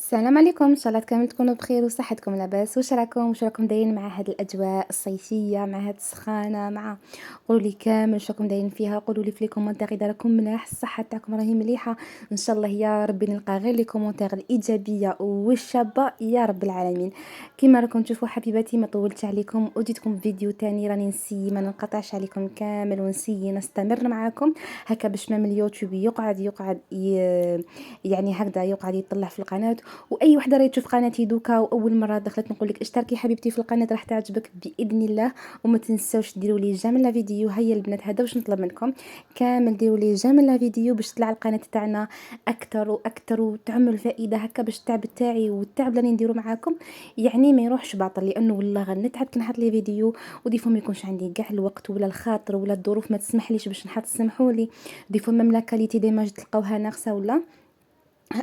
السلام عليكم، ان شاء الله كامل تكونوا بخير وصحتكم لاباس. واش راكم دايرين مع هاد الاجواء الصيفيه، مع هاد السخانه، مع قولوا لي كامل واش راكم دايرين فيها. قولوا لي في لي كومونتير اذا راكم ملاح، الصحه تاعكم راهي مليحه ان شاء الله. يا ربي نلقى غير لي كومونتير الايجابيه والشابه يا رب العالمين. كيما راكم تشوفوا حبيباتي، ما طولتش عليكم وجيتكم فيديو تاني. راني نسي ما ننقطعش عليكم كامل ونسي نستمر معاكم هكا باش مام اليوتيوب يقعد يعني هكذا يقعد يطلع في القناه. واي وحده راهي تشوف قناتي دوكا واول مره دخلت، نقول لك اشتركي حبيبتي في القناه راح تعجبك باذن الله. وما تنساوش ديروا لي جيم لا فيديو. هيا البنات هذا واش نطلب منكم كامل، ديروا لي جيم لا فيديو باش تطلع القناه تاعنا اكثر واكثر وتعمل فائده هكا، باش التعب تاعي والتعب اللي نديرو معاكم يعني ما يروحش باطل. لانه والله غنتعب كي نحط لي فيديو وديفو ما يكونش عندي كاع الوقت ولا الخاطر ولا الظروف ما تسمحليش باش نحط. سمحوا لي ديفو ميم لا كاليتي ديماج تلقاوها ناقصه ولا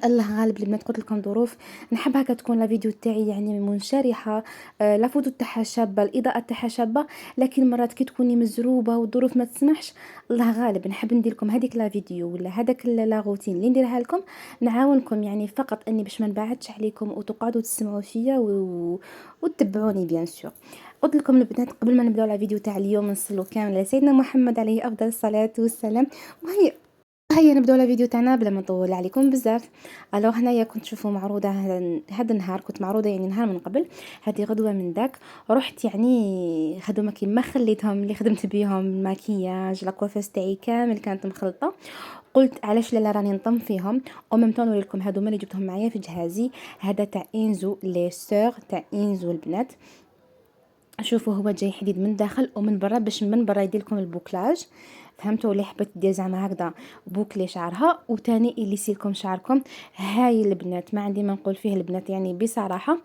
الله غالب. البنات قلت لكم ظروف، نحب هكا تكون لا فيديو تاعي يعني منشرحه. لا فوتو تاعها شابه، الاضاءه تاعها شابه، لكن مرات كي تكوني مزروبه والظروف ما تسمحش، الله غالب نحب ندير لكم هذيك لا فيديو ولا هذاك لا روتين اللي نديرها لكم، نعاونكم يعني فقط اني باش ما نبعدش عليكم وتقعدوا تسمعوا فيا وتتبعوني بيان سور. قلت لكم البنات قبل ما نبداو لا فيديو تاع اليوم نصلوا كامل على سيدنا محمد عليه افضل الصلاه والسلام. هيا نبداو لا فيديو تاعنا بلا ما نطول عليكم بزاف. الو هنايا كنت تشوفوا معروضه هذا النهار، كنت معروضه يعني نهار من قبل، هذه غدوه من داك رحت يعني هذوما كيما خليتهم اللي خدمت بيهم الماكياج لاكوافيس تاعي كامل كانت مخلطه. قلت علاش لا راني نطم فيهم او ميم طون نوريلكم هذوما اللي جبتهم معايا في جهازي. هذا تاع انزو لي سور تاع انزو البنات. شوفوا هو جاي حديد من داخل ومن برا باش من برا يدير لكم البوكلاج. فهمتوا؟ اللي حبت دير زعما هكذا بوكلي شعرها وتاني اللي يسيلكم شعركم. هاي البنات ما عندي ما نقول فيه البنات يعني بصراحه.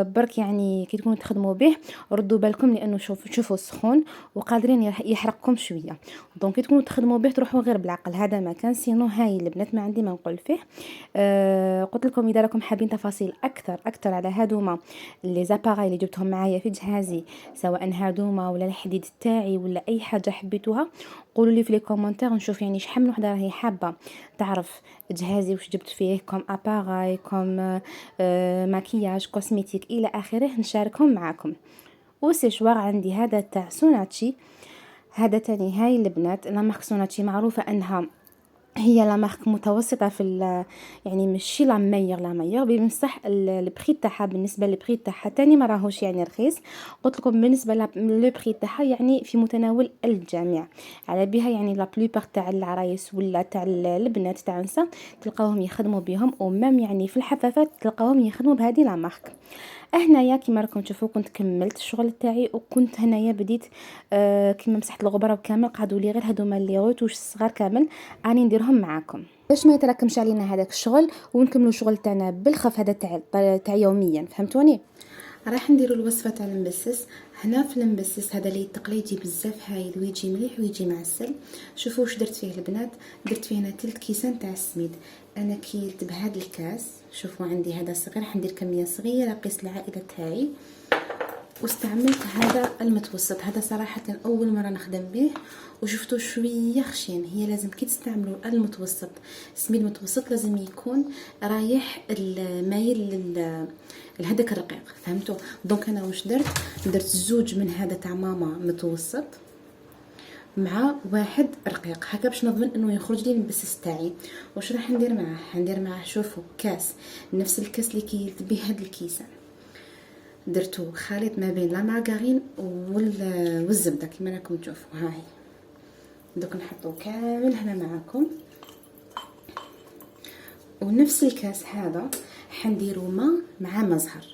برك يعني كي تكونوا تخدموا به ردوا بالكم، لانه شوفوا سخون وقادرين يحرقكم شويه. دونك كي تكونوا تخدموا به تروحوا غير بالعقل، هذا ما كان سينو. هاي البنات ما عندي ما نقول فيه. قلت لكم اذا راكم حابين تفاصيل اكثر على هادوما لي زاباراي اللي جبتهم معايا في جهازي، سواء هادوما ولا الحديد تاعي ولا اي حاجه حبيتوها، قولوا لي في لي كومونتير نشوف يعني شحال من وحده راهي حابه تعرف جهازي واش جبت فيه كوم اباراي كوم ماكياج كوسميتيك الى اخره، نشاركهم معكم. وسيشوار عندي هذا تاع سوناتشي. هذا تاني هاي البنات لا مارك سوناتشي معروفه انها هي لا مارك متوسطه في يعني ماشي لا ميور بمصح البري تاعها بالنسبه للبري تاعها تاني ما راهوش يعني رخيص. قلت لكم بالنسبه لو بري تاعها يعني في متناول الجميع. على بها يعني لا بلوبار تاع العرايس ولا تاع البنات تاع نسا تلقاوهم يخدموا بهم، ومام يعني في الحفافات تلقاوهم يخدموا بهذه لا مارك. هنايا كيما راكم تشوفوا كنت كملت الشغل تاعي وكنت هنايا بديت كيما مسحت الغبره وكامل قعدوا لي غير هذوما لي روتوش الصغار كامل راني نديرهم معاكم باش ما يتراكمش علينا هذاك الشغل ونكملوا الشغل تاعنا بالخف. هذا تاع يوميا، فهمتوني؟ راح نديروا الوصفه تاع المبسس. هنا في المبسس هذا اللي تقليدي بزاف هايل ويجي مليح ويجي معسل. شوفوا واش درت فيه البنات، درت فيه هنا 3 كيسان تاع السميد. انا كيلت بهذا الكاس، شوفوا عندي هذا صغير حندير كميه صغيره قيس العائله تاعي. واستعملت هذا المتوسط، هذا صراحه اول مره نخدم به وشفتوا شويه خشين. هي لازم كي تستعملوا المتوسط سميد متوسط لازم يكون رايح المايل لهذاك الرقيق، فهمتوا؟ دونك انا واش درت زوج من هذا تاع ماما متوسط مع واحد رقيق هكا باش نضمن انه يخرج لي المبسس تاعي. واش راح ندير معاه؟ ندير معاه شوفوا كاس نفس الكاس اللي كيلت به هاد الكيسان، درتو خليط ما بين لا مارغرين والزبده كما راكم تشوفوا. هاي دوك نحطو كامل هنا معاكم. ونفس الكاس هذا حنديرو ماء مع زهر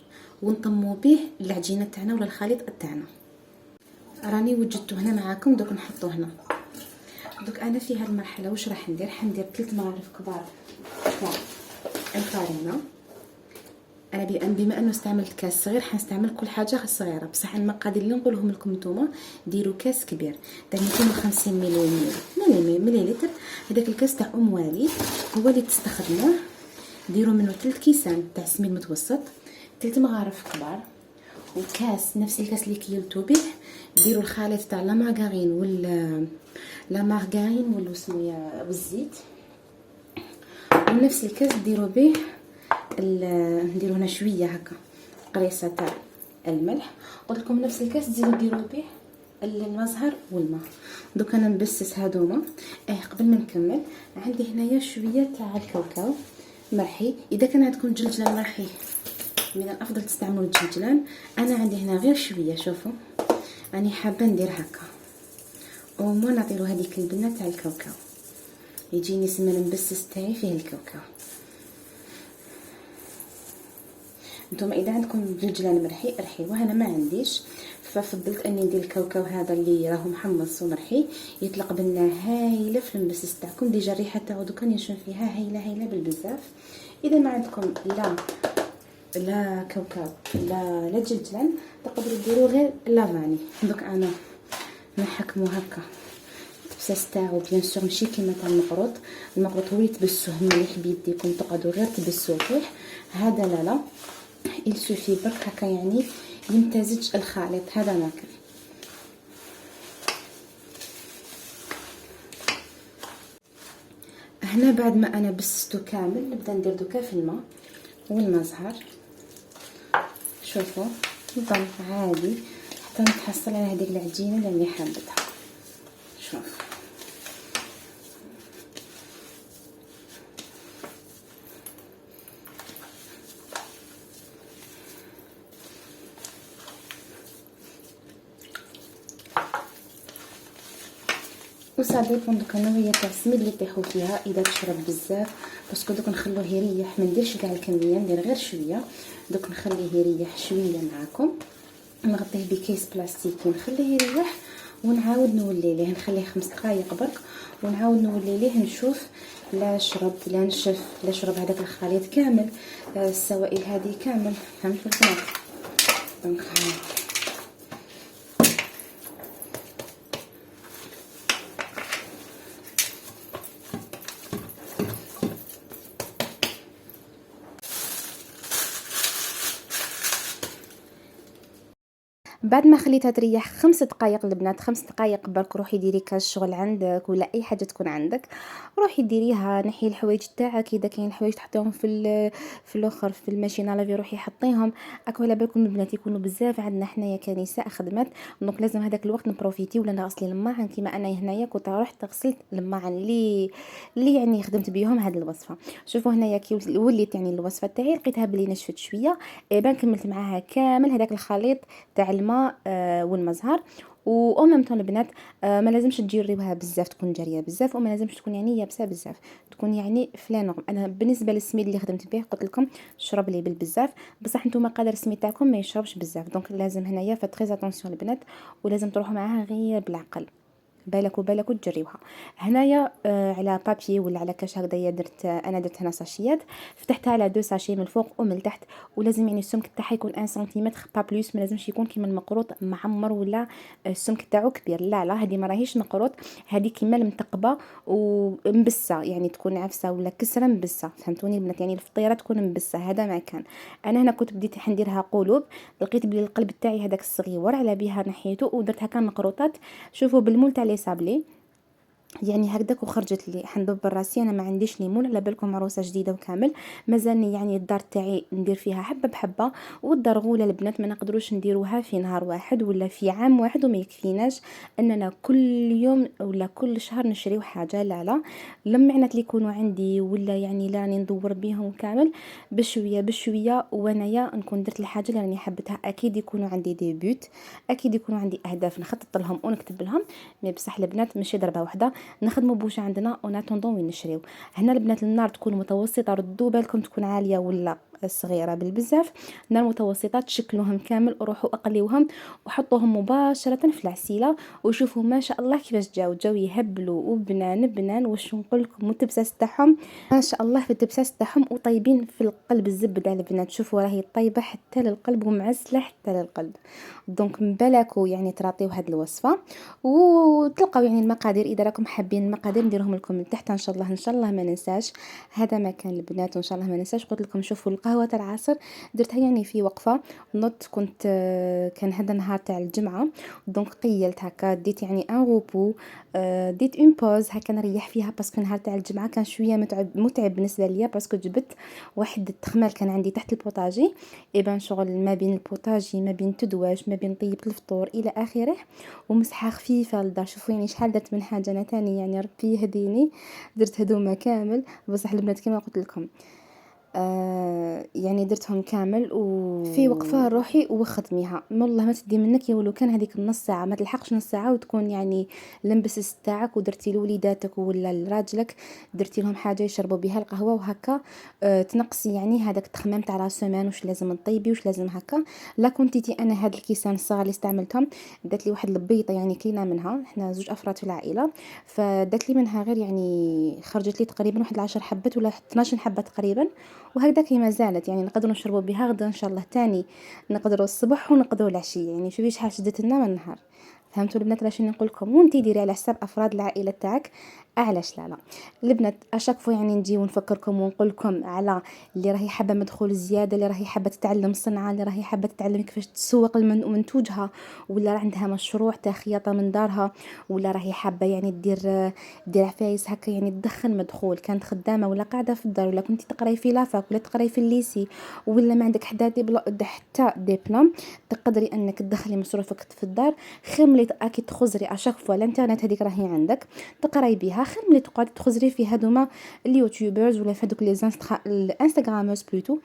ونطمو به العجينه تاعنا ولا الخليط تاعنا. راني وجدته هنا معاكم، دوك نحطو هنا. دوك انا في هذه المرحله واش راح ندير؟ حندير 3 مغارف كبار تاع الفارينه. انا بما انه استعملت كاس صغير حنستعمل كل حاجه صغيره، بصح المقادير اللي نقولهم لكم نتوما ديروا كاس كبير تاع 250 مليلتر. هذاك الكاس تاع ام والد هو اللي تستخدموه. ديروا منه 3 كيسان تاع سميد متوسط، 3 مغارف كبار، وكاس نفس الكاس اللي كيلتو به. ديروا الخليط تاع لا مارغرين والزيت، ونفس الكاس ديروا به نديرو هنا شويه هكا قريصه تاع الملح. قلت لكم نفس الكاس تزيدوا ديروا به المزهر والماء. دوك انا نبسس هادوما. قبل ما نكمل عندي هنايا شويه تاع الكاوكاو مرحي. اذا كان عندكم جلجلان مرحي من الافضل تستعملوا الجلجلان. انا عندي هنا غير شويه. شوفوا راني حابه ندير هكا وما نعطيلو هذيك البنه تاع الكاوكاو، يجيني سما المبسس تاعي فيه الكاوكاو. نتوما اذا عندكم جلجلان مرحي ارحيوه، انا ما عنديش ففضلت اني ندير الكاوكاو هذا اللي راهو محمص ومرحي، يطلق بنه هايله في المبسس تاعكم. ديجا الريحه تاعو دوكا نشم فيها هايله بالبزاف. اذا ما عندكم لا كاوكاو لا جلجلان تقدروا ديروا غير لافاني. دوك انا نحكمو هكا التبساس تاعو بيان سور ماشي كيما تاع المقروط هو يتبسوه مليح بيديكم، تقعدوا غير تبسوه طيح. هذا لا يلسوفي برك هكا يعني يمتزج الخليط. هذا ما كان. هنا بعد ما انا بسستو كامل نبدا ندير دوكا في الماء والمزهر. شوفوا نضل عادي حتى نتحصل على هذيك العجينه اللي راني حابتها. شوف وصافي دوك النوعيه تاع السميد اللي طيحوا فيها. اذا تشرب بزاف باسكو دوك نخلوه يريح، ما نديرش كاع الكميه، ندير غير شويه. دوك نخليه يريح شويه معاكم، نغطيه بكيس بلاستيكي نخليه يريح ونعاود نولي ليه. نخليه 5 دقائق برك ونعاود نولي ليه نشوف لا شرب لا نشف لا شرب هذاك الخليط كامل، السوائل هذه كامل. فهمتوا البنات؟ دونك بعد ما خليتها تريح 5 دقائق البنات، 5 دقائق برك روحي ديري كاش شغل عندك ولا اي حاجه تكون عندك، روحي ديريها. نحي الحوايج تاعك، اذا كاين حوايج تحطيهم في الاخر في الماشينه لافي روحي حطيهم. اكو على بالكم البنات يكونوا بزاف عندنا حنايا كنساء خدمات، دونك لازم هذاك الوقت نبروفيتي ولا نغسلي الماعن. كيما انا هنايا كنت رحت غسلت الماعن اللي يعني خدمت بهم هذه الوصفه. شوفوا هنايا كي وليت يعني الوصفه تاعي لقيتها بلي نشفت شويه، ايبان كملت معاها كامل هذاك الخليط تاع الماء والمزهر. و ميم طون البنات ما لازمش تجربوها بزاف، تكون جاريه بزاف، وما لازمش تكون يعني يابسه بزاف، تكون يعني فلانوغ. انا بالنسبه للسميد اللي خدمت به قلت لكم شرب لي بالبزاف، بصح نتوما قادر السميد تاعكم ما يشربش بزاف. دونك لازم هنايا فتري اتونسيون البنات، ولازم تروحوا معاها غير بالعقل. بالك تجربوها. هنايا على بابي ولا على كاش هكذايا انا درت هنا ساشيات، فتحتها على 2 ساشي من الفوق ومن التحت، ولازم يعني السمك تاعها يكون 1 سنتيمتر با بلوس، ما لازمش يكون كيما المقروط معمر ولا السمك تاعو كبير. لا هذه ما راهيش مقروط، هذه كيما المثقبه ومبسه، يعني تكون عفسه ولا كسره مبسه. فهمتوني البنات؟ يعني الفطيره تكون مبسه. هذا ما كان. انا هنا كنت بديت نديرها قلوب، لقيت بلي القلب تاعي هذاك الصغيور على بها نحيته ودرت هكا مقروطات. شوفوا بالمول تاع لي صابلي يعني هكذاك وخرجت لي. حندبر راسي انا ما عنديش ليمون، على بالكم عروسه جديده وكامل مازالني يعني الدار تاعي ندير فيها حبه بحبه. والدرغوله البنات ما نقدروش نديروها في نهار واحد ولا في عام واحد، وما يكفيناش اننا كل يوم ولا كل شهر نشريو حاجه. لا لمعنات اللي يكونوا عندي ولا يعني لا راني ندور بيهم كامل بشويه وانايا نكون درت الحاجه اللي راني حبتها. اكيد يكونوا عندي دي بوت، اكيد يكونوا عندي اهداف نخطط لهم ونكتب لهم. مي بصح البنات ماشي ضربه واحده نخدموا بوش عندنا اون اتوندون وين نشريو. هنا البنات النار تكون متوسطه، ردوا بالكم تكون عاليه ولا صغيره بالبزاف. نار متوسطه تشكلوهم كامل وروحوا اقليوهم وحطوهم مباشره في العسيله، وشوفوا ما شاء الله كيفاش جاو يهبلوا وبنان واش نقول لكم. والتبساس تاعهم ما شاء الله، في التبساس تاعهم وطيبين في القلب الزبده البنات. شوفوا راهي طيبه حتى للقلب ومعسله حتى للقلب. دونك مبالكوا يعني تراطيو هاد الوصفه وتلقاو يعني المقادير. اذا راكم حابين المقادير نديرهم لكم من تحت ان شاء الله ما ننساش. هذا ما كان البنات وان شاء الله ما ننساش. قلت لكم شوفوا القهوة تاع العصر درتها يعني في وقفة. نضت كنت كان هذا النهار تاع الجمعة، دونك قيلت هكا ديت يعني ان روبو، ديت اون بوز هكا نريح فيها باسكو نهار تاع الجمعة كان شوية متعب بالنسبة ليا باسكو جبت واحد التخمال كان عندي تحت البوطاجي، اي بان شغل ما بين البوطاجي ما بين تدواش ما بين طيب الفطور الى اخره، ومسحة خفيفة للدار. شوفوا يعني شحال درت من حاجة انا تاني يعني ربي يهديني، درت هذوما كامل بصح البنات كيما قلت لكم يعني درتهم كامل وفي وقفة روحي وخدميها والله ما تدي منك يولو كان هذيك النص ساعة ما تلحقش نص ساعة وتكون يعني لمبس تاعك ودرتي لوليداتك ولا لراجلك درتي لهم حاجة يشربوا بها القهوة وهكا. تنقصي يعني هذاك التخمام تاع لا سيمين واش لازم نطيبي واش لازم هكا. لا كنتيتي انا هاد الكيسان الصغار اللي استعملتهم دات لي واحد البيطه يعني كلينا منها، احنا زوج افراد في العائله، فدات لي منها غير يعني خرجت لي تقريبا واحد 10 حبات ولا 12 حبه تقريبا، وهكذاك ما زالت يعني نقدروا نشربوا بها غدا ان شاء الله تاني، نقدروا الصبح ونقدروا العشيه يعني شوفي شحال شدت لنا من النهار. فهمتوا البنات علاش نقول لكم وانتي ديري على حساب افراد العائله تاعك. علاش لا البنات اشاكفوا يعني نجي ونفكركم ونقول لكم على اللي راهي حابه مدخول زياده، اللي راهي حابه تتعلم صنعه، اللي راهي حابه تتعلم كيفاش تسوق منتوجها، ولا راه عندها مشروع تاع خياطه من دارها، ولا راهي حابه يعني دير عفايس هكا يعني تدخل مدخول، كانت خدامه ولا قاعده في الدار ولا كنتي تقراي في لافاك ولا تقراي في الليسي ولا ما عندك حتى دبلوم، تقدري انك تدخلي مصروفك في الدار. خير ملي اكيد تخزري اشاك فوا الانترنت هذيك راهي عندك تقراي بها، خير ملي تقعدي تخزري في هذوما اليوتيوبرز ولا في هذوك الانستغرامرز بلوتو،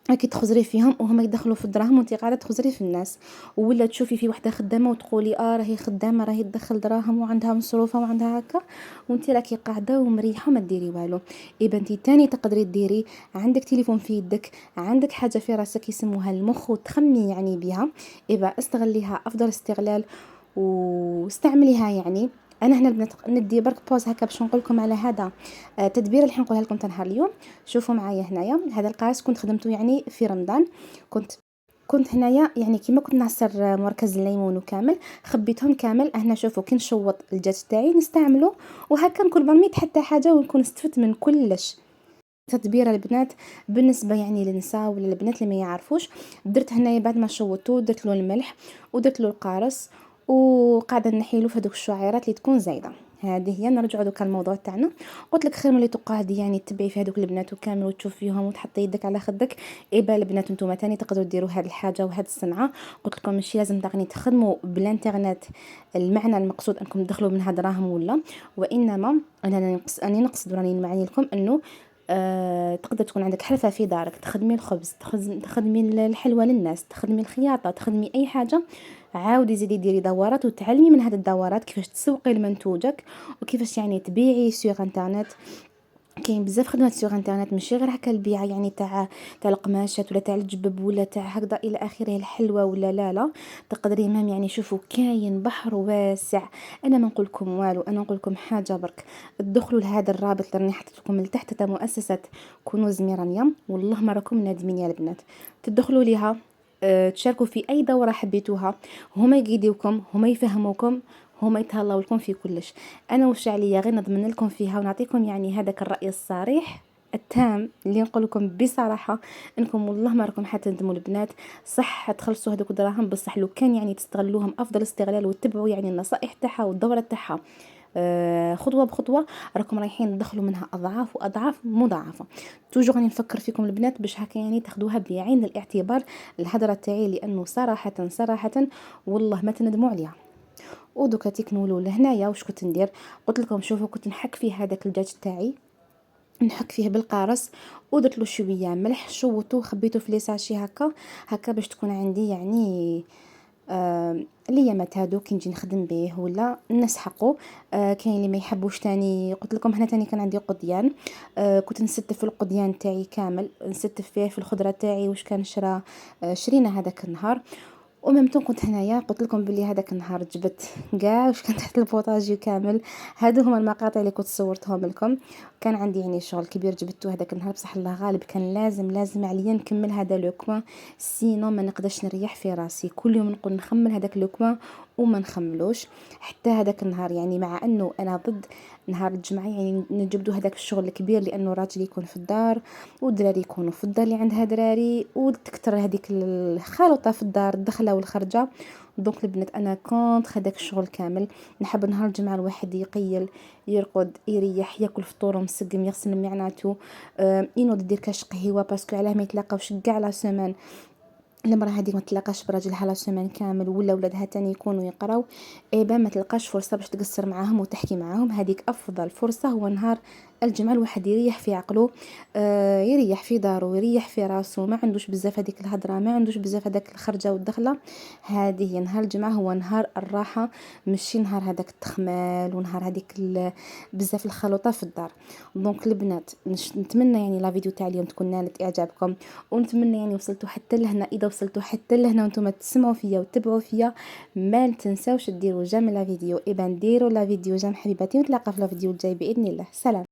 راكي تخزري فيهم وهما يدخلوا في الدراهم وانت قاعده تخزري في الناس، ولا تشوفي في وحده خدامه وتقولي راهي خدامه راهي تدخل دراهم وعندها مصروفه وعندها هكا، وانت راكي قاعده ومريحه وما ديري والو. اي بنتي تاني تقدري ديري، عندك تليفون في يدك، عندك حاجه في راسك يسموها المخ وتخمي يعني بها، ايبا استغليها افضل استغلال واستعمليها يعني. انا هنا البنات ندي برك بوز هكا باش نقول لكم على هذا تدبير اللي حنقولها لكم تنهار اليوم. شوفوا معايا هنايا هذا القاس كنت خدمته يعني في رمضان، كنت هنايا يعني كيما كنت نعصر مركز الليمون وكامل خبيتهم كامل. هنا شوفوا كي نشوط الجات تاعي نستعمله وهكا نكون برميت حتى حاجه ونكون استفدت من كلش. تدبيره البنات بالنسبه يعني للنساء ولا البنات اللي ما يعرفوش، درت هنايا بعد ما شوطته درت له الملح ودرت له القارص وقاعده نحيله في هذوك الشعيرات اللي تكون زايده. هذه هي نرجع دوكا الموضوع تاعنا. قلت لك خير ملي تقعدي يعني تبعي في هذوك البنات وكامل وتشوفيهم وتحطي يدك على خدك، ايبا البنات نتوما تاني تقدروا ديروا هذه الحاجه وهذه الصنعه. قلت لكم ماشي لازم تغني تخدموا بالانترنت المعنى المقصود انكم تدخلوا منها دراهم ولا، وانما انا نقصد راني نمعني لكم انه تقدر تكون عندك حرفة في دارك، تخدمي الخبز، تخدمي الحلوى للناس، تخدمي الخياطة، تخدمي أي حاجة. عاودي زيدي ديري دورات وتعلمي من هذه الدورات كيفاش تسوقي لمنتوجك وكيفاش يعني تبيعي سوغ انترنت. كاين بزاف خدمات سوغ انترنت ماشي غير هكا البيعه يعني تاع القماشات ولا تاع الجبب ولا تاع هكذا الى اخره الحلوى ولا لا تقدري مام يعني شوفوا كاين بحر واسع. انا ما نقول لكم والو، انا نقول لكم حاجه برك ادخلوا لهذا الرابط اللي راني حطيت لكم لتحت تاع مؤسسه كنوز ميرانيا، والله ما راكم نادمين يا البنات. تدخلوا ليها تشاركوا في اي دوره حبيتوها، هما يقيدوكم هما يفهموكم هما يتهلاو لكم في كلش. انا وش عليا غير نضمن لكم فيها ونعطيكم يعني هذاك الراي الصريح التام اللي نقول لكم بصراحه انكم والله ما راكم حتندموا البنات. صح تخلصوا هذوك الدراهم بصح لو كان يعني تستغلوهم افضل استغلال وتتبعوا يعني النصائح تاعها والدوره تاعها خطوه بخطوه، راكم رايحين تدخلوا منها اضعاف واضعاف مضاعفه. توجو راني نفكر فيكم البنات باش هكا يعني تاخذوها بعين الاعتبار الهضره تاعي، لانه صراحه والله ما تندموا عليها. ودوكا تكنولوا لهنايا واش كنت ندير. قلت لكم شوفوا كنت نحك فيه هذاك الدجاج تاعي، نحك فيه بالقارص ودرت له شويه ملح شوطو خبيته في ليساشي هكا باش تكون عندي يعني ليامات هادو كي نجي نخدم به ولا نسحقه. كاين اللي ما يحبوش تاني. قلت لكم هنا تاني كان عندي قضيان، كنت نستف القضيان تاعي كامل نستف فيه في الخضره تاعي واش كان شرينا هذاك النهار. وميمتون كنت هنايا قلت لكم بلي هذاك النهار جبت كاع واش كان تحت البوطاجي كامل. هادو هما المقاطع اللي كنت صورتهم لكم. كان عندي يعني شغل كبير جبته هذاك النهار بصح الله غالب كان لازم عليا نكمل هذا لوكما، سينو ما نقدرش نريح في راسي كل يوم نقول نخمل هذاك لوكما وما نخملوش حتى هذاك النهار. يعني مع انه انا ضد نهار الجمعة يعني نجبدو هذاك الشغل الكبير، لانه راجل يكون في الدار والدراري يكونوا في الدار اللي عندها دراري، وتكثر هذيك الخلطة في الدار، الدخلة والخرجة. دونك البنات انا كونت هذاك الشغل كامل. نحب نهار الجمعة الواحد يقيل، يرقد، يريح، ياكل فطور مسقم، يغسل معناته، ينوض يدير كاش قهوة، باسكو علاه ما يتلاقاوش كاع لا سيمين. المراه هذيك ما تلاقاش براجلها لا سيمين كامل، ولا ولادها تاني يكونوا يقراو، ايبا ما تلقاش فرصه باش تقصر معاهم وتحكي معاهم. هذيك افضل فرصه هو نهار الجمعه، الواحد يريح في عقله، يريح في داره، يريح في راسه، ما عندوش بزاف هذيك الهضره، ما عندوش بزاف هذاك الخرجه والدخله. هذه هي نهار الجمعه، هو نهار الراحه، ماشي نهار هذاك التخمال ونهار هذيك بزاف الخلطه في الدار. دونك البنات نتمنى يعني لا فيديو تاع اليوم تكون نالت اعجابكم، ونتمنى يعني وصلتوا حتى لهنا. اذا وصلتوا حتى لهنا وانتم تسمعوا فيا وتتبعوا فيا، ما تنساوش ديروا جيم لا فيديو، ديروا لا فيديو جيم حبيباتي، ونتلاقى في لا فيديو الجاي باذن الله. سلام.